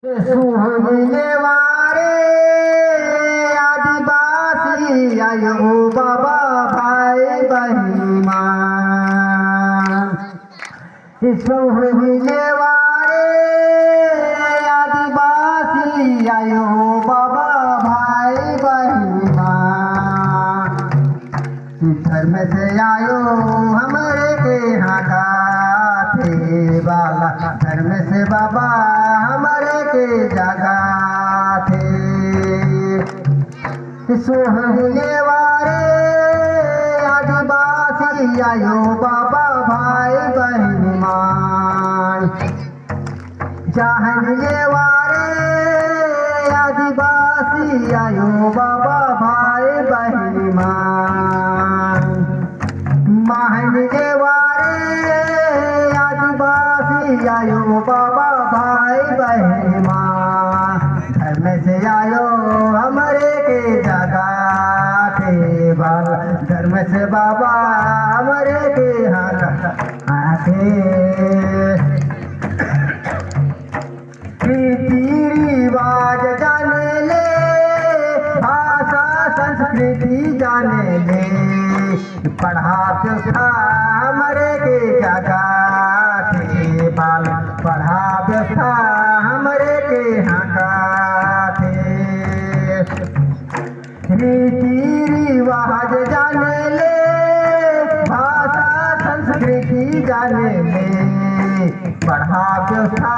सुहले वारे आदिवासी आयो बाबा भाई बहिमा सुहले वारे आदिवासी आयो बाबा भाई बहिमा धर्म से आयो हमारे के यहाँ थे बाला धर्म से बाबा हमारे के जगह थे सोहले वारे आदिवासी आयो बाबा भाई बहिमान चाहले वारे आदिवासी आयो बाबा भाई बहिमान महले वारे आदिवासी आयो बाबा भाई बहिमान धर्म से आयो हमारे के जगह थे बाबा धर्म से बाबा हमारे के आते रीति रिवाज जाने ले भाषा संस्कृति जाने ले पढ़ाते था हमारे के जगह थे बाल पढ़ाते था हमारे के यहाँ थे रीति रिवाज जाने ले भाषा संस्कृति जाने ले पढ़ाते था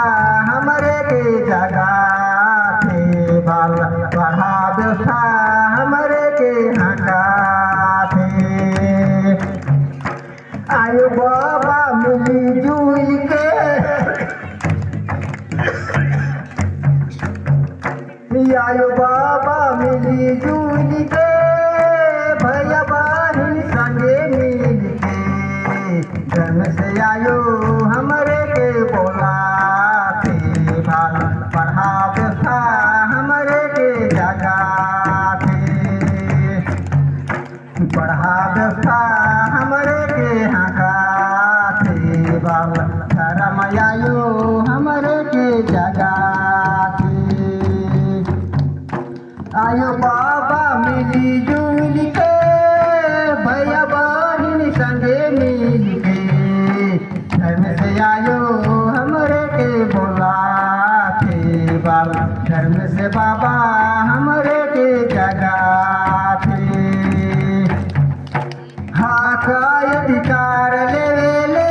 हमारे के जगह थे बाल पढ़ाते था हमारे के यहाँ थे आयो बाबा मिली जुल के आयो बाबा मिली जुल के भैया बहन संगे मिल के धर्म से आयो हमारे के बोला थे बाल पढ़ाते था हमारे के जगह थे पढ़ाते था हमारे के यहाँ थे बाल धर्म आयो हमारे के जगह थे आयो बाबा मिली जुल के भैया बहन संगे मिल के धर्म से आयो हमारे के बोला थे बाल धर्म से बाबा हमारे के जगह थे हाका अधिकार ले ले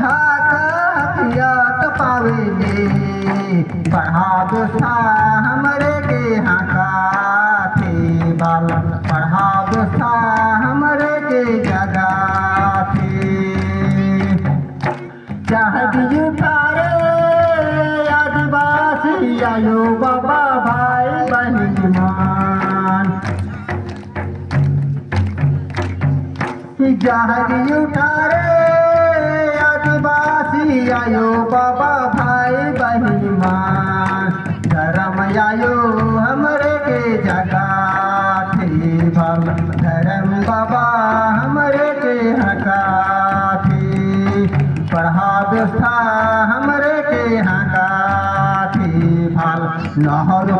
हाका हथियात पावे ले पढ़ा दो था हमारे के यहाँ थे बाल पढ़ा दो था हमारे के जगह थे चाह दियो तारे आदिवासी आयो बाबा भाई बहिमान जहरी उठारे आदिवासी आयो बाबा भाई बहिमान धर्म आयो हमारे के जगह थे बाल धर्म बाबा हमारे के हका थे पढ़ा व्यवस्था हमारे के हका थे बाल नहर